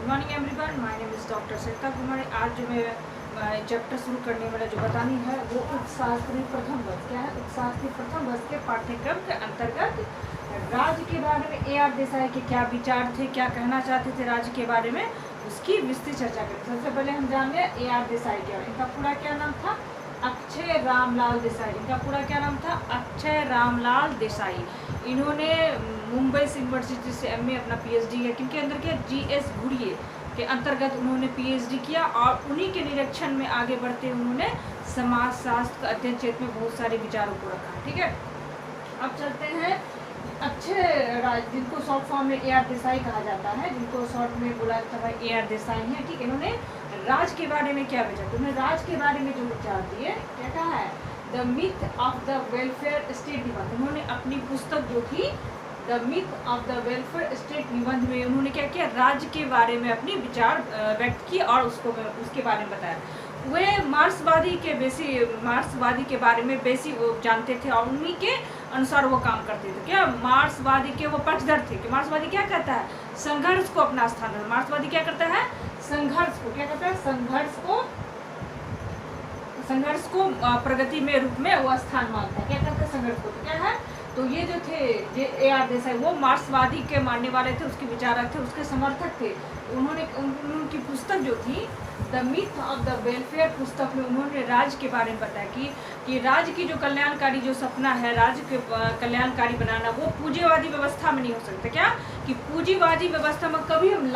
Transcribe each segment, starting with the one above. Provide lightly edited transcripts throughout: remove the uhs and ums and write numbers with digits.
Good morning everyone, my name is doctor Shweta Kumari. आज जो मैं चैप्टर शुरू करने वाला जो बतानी है वो उपशास्त्री प्रथम वर्ष। क्या है? उपशास्त्री प्रथम वर्ष के पाठ्यक्रम के अंतर्गत राज्य के बारे में ए आर देसाई के क्या विचार थे, क्या कहना चाहते थे राज्य के बारे में, उसकी विस्तृत चर्चा करें। सबसे पहले हम जान लें ए आर देसाई क्या है। इनका पूरा क्या नाम था? अक्षय रामलाल देसाई। इनका पूरा क्या नाम था? अक्षय रामलाल देसाई। इन्होंने मुंबई यूनिवर्सिटी से एमए अपना पीएचडी किया। किनके अंदर किया? जीएस घुरिये के अंतर्गत उन्होंने पीएचडी किया और उन्हीं के निरीक्षण में आगे बढ़ते उन्होंने समाज शास्त्र का अध्ययन क्षेत्र में बहुत सारे विचारों को रखा। ठीक है, अब चलते हैं अक्षय राज, जिनको शॉर्ट फॉर्म में ए आर देसाई कहा जाता है, जिनको शॉर्ट में बोला जाता है ए आर देसाई है। ठीक है, इन्होंने राज के बारे में क्या विचार? उन्होंने राज के बारे में जो विचार दिए, क्या कहा है? The myth of the welfare state निबंध। उन्होंने अपनी पुस्तक जो थी the myth of the welfare state निबंध में उन्होंने क्या किया? राज्य के बारे में अपनी विचार व्यक्त किए और उसके बारे में बताया। वे मार्क्सवादी के बारे में बेसी वो जानते थे और उन्हीं के अनुसार वो काम करते थे। क्या मार्क्सवादी के वो पक्षधर थे कि मार्क्सवादी क्या कहता है? संघर्ष को अपना स्थान देता है। मार्क्सवादी क्या करता है? संघर्ष को क्या कहता है? संघर्ष को प्रगति में रूप में वो स्थान मानता है। क्या कहता है? संघर्ष को। तो क्या है? तो ये जो थे ये ए आर देसाई, वो मार्क्सवादी के मानने वाले थे, उसके विचारक थे, उसके समर्थक थे। उन्होंने उनकी पुस्तक जो थी the myth of the welfare पुस्तक में उन्होंने राज्य के बारे में बताया कि राज्य की जो कल्याणकारी जो सपना है, राज्य के कल्याणकारी बनाना, वो पूंजीवादी व्यवस्था में नहीं हो सकता। क्या कि पूंजीवादी व्यवस्था में कभी हम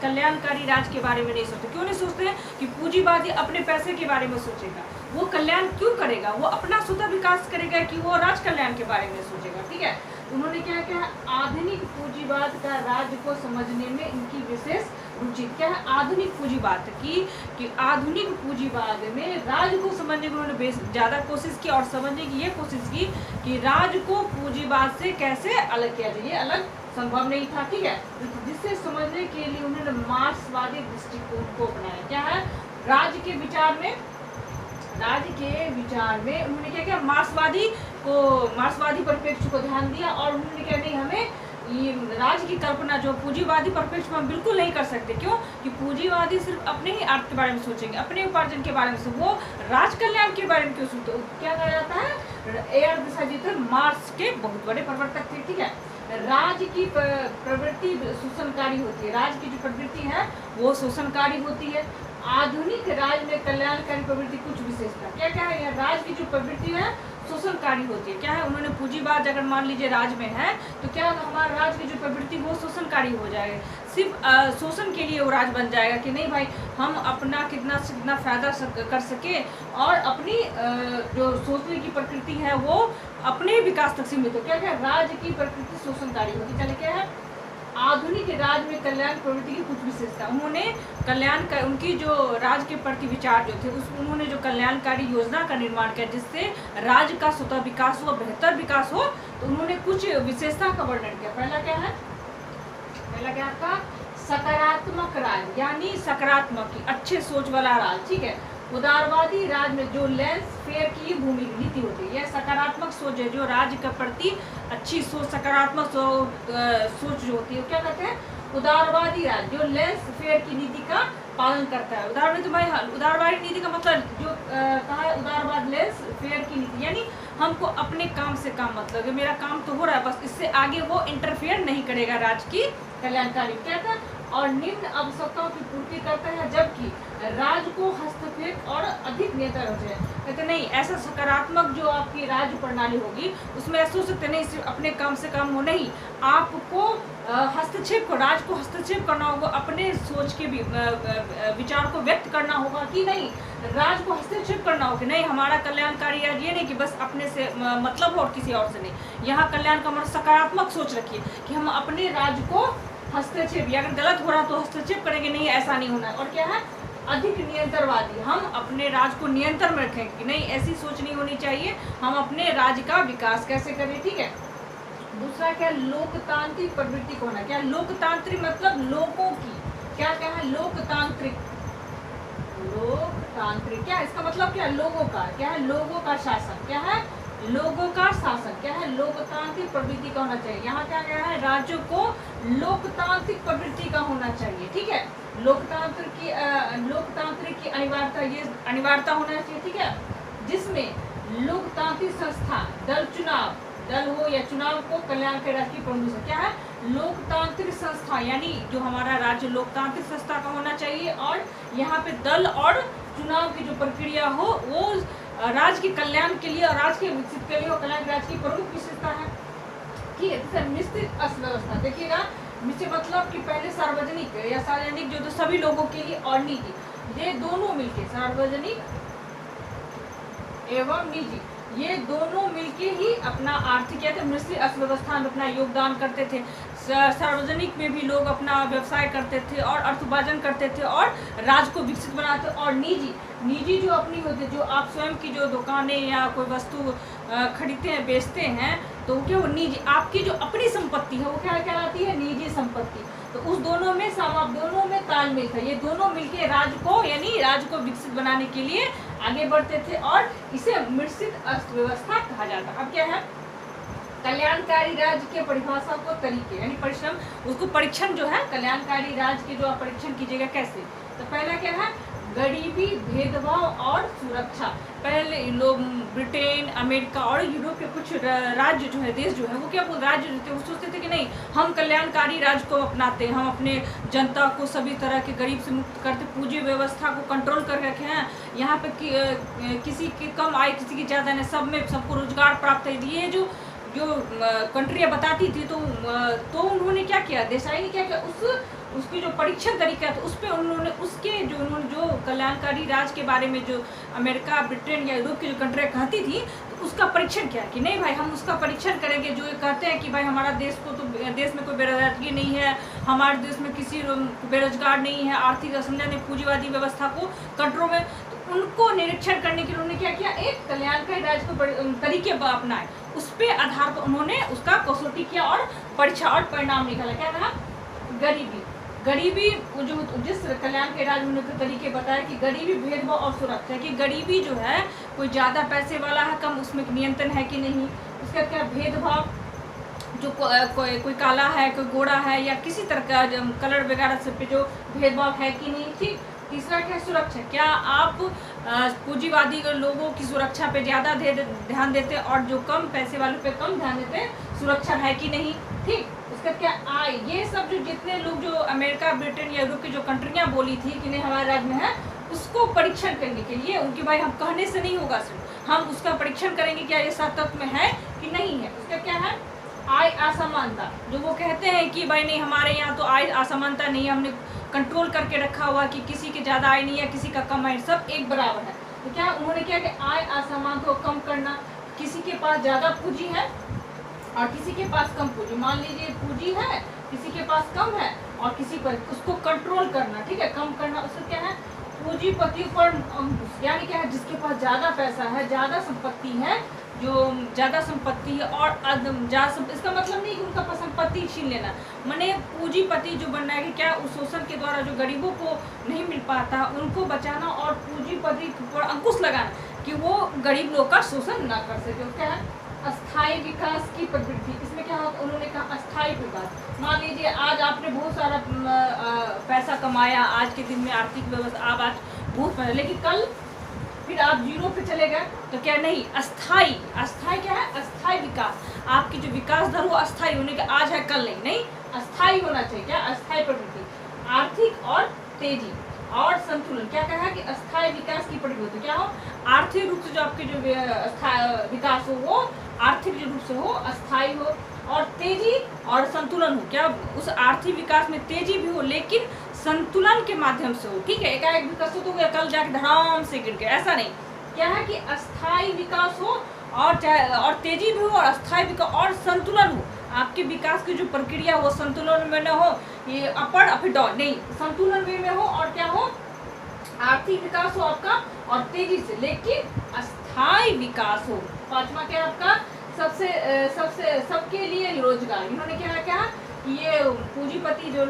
कल्याणकारी राज्य के बारे में नहीं सोचते। क्यों नहीं सोचते हैं? कि पूंजीवादी अपने पैसे के बारे में सोचेगा, वो कल्याण क्यों करेगा? वो अपना स्वतः विकास करेगा कि वो राज कल्याण के बारे में सोचेगा। ठीक है, उन्होंने क्या किया? आधुनिक पूंजीवाद का राज्य को समझने में इनकी विशेष रुचि। क्या है? आधुनिक पूंजीवाद कि आधुनिक पूंजीवाद में राज्य को समझने की उन्होंने ज़्यादा कोशिश की और समझने की ये कोशिश की कि राज्य को पूंजीवाद से कैसे अलग किया जाए। अलग संभव नहीं था। ठीक है, जिससे समझने के लिए उन्होंने मार्क्सवादी दृष्टिकोण को अपनाया। क्या है? राज्य के विचार में उन्होंने क्या किया? मार्क्सवादी परिप्रेक्ष्य को ध्यान दिया और उन्होंने क्या नहीं, हमें ये राज्य की कल्पना जो पूंजीवादी परिप्रेक्ष्य में हम बिल्कुल नहीं कर सकते। क्यों? कि पूंजीवादी सिर्फ अपने ही अर्थ के बारे में सोचेंगे, अपने उपार्जन के बारे में से, वो राज कल्याण के बारे में क्यों सोचते? क्या कहा जाता है? ए आर देसाई जी थे मार्क्स के बहुत बड़े प्रवर्तक थे। ठीक है, राज्य की प्रवृत्ति शोषणकारी होती है। राज्य की जो प्रवृत्ति है वो शोषणकारी होती है। आधुनिक राज्य में कल्याणकारी प्रवृत्ति कुछ विशेषता क्या क्या है? राज्य की जो प्रवृत्ति है शोषणकारी होती है। क्या है? उन्होंने पूंजीवाद अगर मान लीजिए राज्य में है तो क्या हमारा राज्य की जो प्रवृत्ति वो शोषणकारी हो जाएगा, सिर्फ शोषण के लिए वो राज्य बन जाएगा कि नहीं भाई हम अपना कितना से कितना फायदा कर सके और अपनी जो सोचने की प्रकृति है वो अपने विकास तक सीमित हो। क्या क्या? राज्य की प्रकृति शोषणकारी होती। चले क्या है? आधुनिक राज्य में कल्याण प्रवृत्ति की कुछ विशेषता। उन्होंने कल्याण का उनकी जो राज्य के प्रति विचार जो थे उन्होंने जो कल्याणकारी योजना का निर्माण किया जिससे राज्य का स्वतः विकास हो, बेहतर विकास हो, तो उन्होंने कुछ विशेषता का वर्णन किया। पहला क्या है? पहला क्या था? सकारात्मक राज्य, यानी सकारात्मक की अच्छे सोच वाला राज्य। ठीक है, उदारवादी राज्य में जो लेंस फेयर की भूमिका नीति होती है, यह सकारात्मक सोच है, जो राज्य के प्रति अच्छी सोच, सकारात्मक सोच जो होती है क्या कहते हैं? उदारवादी राज्य जो लेंस फेयर की नीति का पालन करता है। उदारवादी नीति का मतलब जो कहा है उदारवाद लेंस फेयर की नीति, यानी हमको अपने काम से काम मतलब है, मेरा काम तो हो रहा है बस, इससे आगे वो इंटरफेयर नहीं करेगा राज्य की कल्याणकारी। क्या था? और निम्न आवश्यकताओं की पूर्ति करता है, जबकि राज्य को हस्तक्षेप और अधिक नियंत्रण हो जाए। कहते नहीं, ऐसा सकारात्मक जो आपकी राज्य प्रणाली होगी उसमें ऐसा हो सकते नहीं सिर्फ अपने काम से काम हो, नहीं आपको हस्तक्षेप को, राज्य को हस्तक्षेप करना होगा, अपने सोच के भी विचार को व्यक्त करना होगा कि नहीं, राज्य को हस्तक्षेप करना होगा। नहीं, हमारा कल्याणकारी राज्य ये नहीं कि बस अपने से मतलब हो और किसी और से नहीं। यहाँ कल्याण का मतलब सकारात्मक सोच रखिए कि हम अपने राज्य को हस्तक्षेप, या अगर गलत हो रहा तो हस्तक्षेप करेंगे, नहीं ऐसा नहीं होना है। और क्या है? अधिक नियंत्रणवादी, हम अपने राज्य को नियंत्रण में रखें कि नहीं ऐसी सोच नहीं होनी चाहिए, हम अपने राज्य का विकास कैसे करें। ठीक है, दूसरा क्या? लोकतांत्रिक प्रवृत्ति को होना। क्या? लोकतांत्रिक मतलब लोगों की, क्या क्या है? लोकतांत्रिक क्या इसका मतलब क्या? लोगों का, क्या है? लोगों का शासन। क्या है? लोगों का शासन, क्या है, लोकतांत्रिक प्रवृत्ति का होना चाहिए। यहाँ क्या गया है, राज्यों को लोकतांत्रिक प्रवृत्ति का होना चाहिए, ठीक है। लोकतांत्रिक की अनिवार्यता, ये अनिवार्यता होना चाहिए, ठीक है, जिसमें लोकतांत्रिक संस्था, दल हो या चुनाव को कल्याणकारी राज्य की प्रमुख है। क्या है, लोकतांत्रिक संस्था, यानी जो हमारा राज्य लोकतांत्रिक संस्था का होना चाहिए, और यहाँ पे दल और चुनाव की जो प्रक्रिया हो वो राज्य के कल्याण के लिए और राज्य के विकसित के लिए और कल्याण राज्य की प्रमुख विशेषता है, ठीक है। मिश्रित अर्थव्यवस्था, देखिएगा, मिश्रित मतलब कि पहले सार्वजनिक या सार्वजनिक जो सभी लोगों के लिए और निजी, ये दोनों मिलके, सार्वजनिक एवं निजी, ये दोनों मिलके ही अपना आर्थिक या मिश्रित अर्थव्यवस्था में अपना योगदान करते थे। सार्वजनिक में भी लोग अपना व्यवसाय करते थे और अर्थोपार्जन करते थे और राज्य को विकसित बनाते, और निजी जो अपनी होती है, जो आप स्वयं की जो दुकानें या कोई वस्तु खरीदते हैं, बेचते हैं, तो क्या वो निजी, आपकी जो अपनी संपत्ति है वो क्या कहलाती है, निजी संपत्ति। तो उस दोनों में तालमेल था, ये दोनों मिलके राज्य को, यानी राज्य को विकसित बनाने के लिए आगे बढ़ते थे, और इसे मिश्रित अर्थव्यवस्था कहा जाता है। अब क्या है, कल्याणकारी राज्य के परिभाषा को तरीके, यानी परिश्रम, उसको परीक्षण जो है, कल्याणकारी राज्य के जो आप परीक्षण कीजिएगा कैसे, तो पहला क्या है, गरीबी, भेदभाव और सुरक्षा। पहले लोग ब्रिटेन, अमेरिका और यूरोप के कुछ राज्य जो है, देश जो है, वो क्या राज्य जो थे वो सोचते थे कि नहीं, हम कल्याणकारी राज्य को अपनाते हैं, हम अपने जनता को सभी तरह के गरीब से मुक्त करते, पूंजी व्यवस्था को कंट्रोल कर रखे हैं, यहाँ पे किसी की कम आय, किसी की ज़्यादा नहीं, सब में सबको रोजगार प्राप्त है। ये जो कंट्रियाँ बताती थी, तो उन्होंने क्या किया, देसाई ने क्या किया, उसकी जो परीक्षण तरीका था उस पर उन्होंने उन्होंने जो कल्याणकारी राज्य के बारे में जो अमेरिका, ब्रिटेन या यूरोप की जो कंट्रियाँ कहती थी, तो उसका परीक्षण किया कि नहीं भाई, हम उसका परीक्षण करेंगे। जो ये कहते हैं कि भाई हमारा देश में कोई बेरोजगारी नहीं है, हमारे देश में किसी बेरोजगार नहीं है, आर्थिक असंतुलन ने पूंजीवादी व्यवस्था को कंट्रोल में, तो उनको निरीक्षण करने के लिए उन्होंने क्या किया, एक कल्याणकारी राज्य को तरीके अपनाए, उस पे आधार पर उन्होंने उसका कसौटी किया और परीक्षा और परिणाम निकाला। क्या था, गरीबी जो जिस कल्याण के राज्य उन्होंने तरीके बताया कि गरीबी, भेदभाव और सुरक्षा, कि गरीबी जो है, कोई ज़्यादा पैसे वाला है कम, उसमें नियंत्रण है कि नहीं, उसका क्या भेदभाव, जो कोई काला है, कोई गोरा है, या किसी तरह का कलर वगैरह सब पे जो भेदभाव है कि नहीं, ठीक। तीसरा क्या, सुरक्षा, क्या आप पूंजीवादी लोगों की सुरक्षा पे ज़्यादा ध्यान देते और जो कम पैसे वालों पे कम ध्यान देते, सुरक्षा है कि नहीं, ठीक। उसका क्या, आय, ये सब जो जितने लोग जो अमेरिका, ब्रिटेन या यूरोप की जो कंट्रियाँ बोली थी कि नहीं हमारे राज्य में है, उसको परीक्षण करने के लिए उनके भाई हम कहने से नहीं होगा, सिर्फ हम उसका परीक्षण करेंगे क्या ये तत्व में है कि नहीं है। उसका क्या है, आय असमानता, जो वो कहते हैं कि भाई नहीं हमारे यहाँ तो आय असमानता नहीं है, हमने कंट्रोल करके रखा हुआ कि किसी की ज़्यादा आय नहीं है, किसी का कम आय, सब एक बराबर है। तो क्या उन्होंने क्या कि आय असमानता को कम करना, किसी के पास ज़्यादा पूंजी है और किसी के पास कम पूंजी, मान लीजिए पूंजी है, किसी के पास कम है और किसी पर, उसको कंट्रोल करना, ठीक है, कम करना। उससे क्या है, पूंजीपतियों पर अंकुश, यानी क्या है, जिसके पास ज़्यादा पैसा है, ज़्यादा संपत्ति है, जो ज़्यादा संपत्ति है और इसका मतलब नहीं कि उनका संपत्ति छीन लेना, माने पूंजीपति जो बनना है कि क्या उस शोषण के द्वारा जो गरीबों को नहीं मिल पाता उनको बचाना, और पूंजीपति पर अंकुश लगाना कि वो गरीब लोग का शोषण ना कर सके। क्या है, अस्थायी विकास की प्रवृत्ति। इसमें क्या होगा, उन्होंने कहा अस्थायी विकास। मान लीजिए आज आपने बहुत सारा पैसा कमाया, आज के दिन में आर्थिक व्यवस्था आप आज बहुत पैसा, लेकिन कल फिर आप जीरो पे चले गए, तो क्या नहीं, अस्थाई क्या है, अस्थाई विकास। आपकी जो विकास दर वो अस्थाई होने का, आज है कल नहीं, अस्थाई होना चाहिए। क्या, अस्थाई प्रवृत्ति। आर्थिक और तेजी और संतुलन, क्या कहा कि अस्थाई विकास की प्रवृत्ति क्या हो, आर्थिक रूप से जो आपके जो विकास हो वो आर्थिक रूप से हो, अस्थाई हो, और तेजी और संतुलन हो। क्या, उस आर्थिक विकास में तेजी भी हो लेकिन संतुलन के माध्यम से हो, ठीक है। एकाएक विकास हो तो कल जाके धड़ाम से गिर गया, ऐसा नहीं। क्या है कि अस्थाई विकास हो और तेजी भी हो और अस्थाई विकास और संतुलन हो। आपके विकास की जो प्रक्रिया वो संतुलन में न हो, ये अप डाउन नहीं, संतुलन में हो, और क्या हो, आर्थिक विकास हो आपका और तेजी से, लेकिन अस्थाई विकास हो। पांचवा क्या आपका, सबके लिए रोजगार। इन्होंने क्या कहा कि ये पूंजीपति जो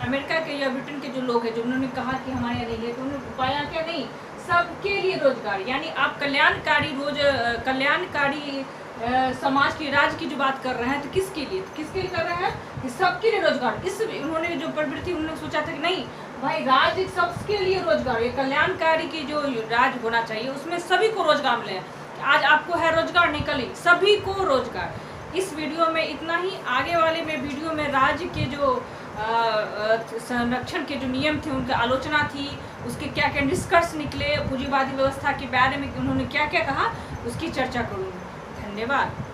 अमेरिका के या ब्रिटेन के जो लोग हैं, जो उन्होंने कहा कि हमारे यहाँ नहीं है, तो उन्होंने पाया क्या नहीं, सबके लिए रोजगार, यानी आप कल्याणकारी समाज की, राज्य की जो बात कर रहे हैं, तो किसके लिए कर रहे हैं कि सबके लिए रोजगार। इस उन्होंने जो प्रवृत्ति, उन्होंने सोचा था कि नहीं भाई, राज्य सबके लिए रोजगार, ये कल्याणकारी की जो राज्य होना चाहिए उसमें सभी को रोजगार मिले। आज आपको है रोजगार, निकले सभी को रोजगार। इस वीडियो में इतना ही। आगे वाले में वीडियो में राज्य के जो संरक्षण के जो नियम थे उनकी आलोचना थी, उसके क्या क्या निष्कर्ष निकले, पूंजीवादी व्यवस्था के बारे में उन्होंने क्या क्या कहा, उसकी चर्चा करूँगी। धन्यवाद।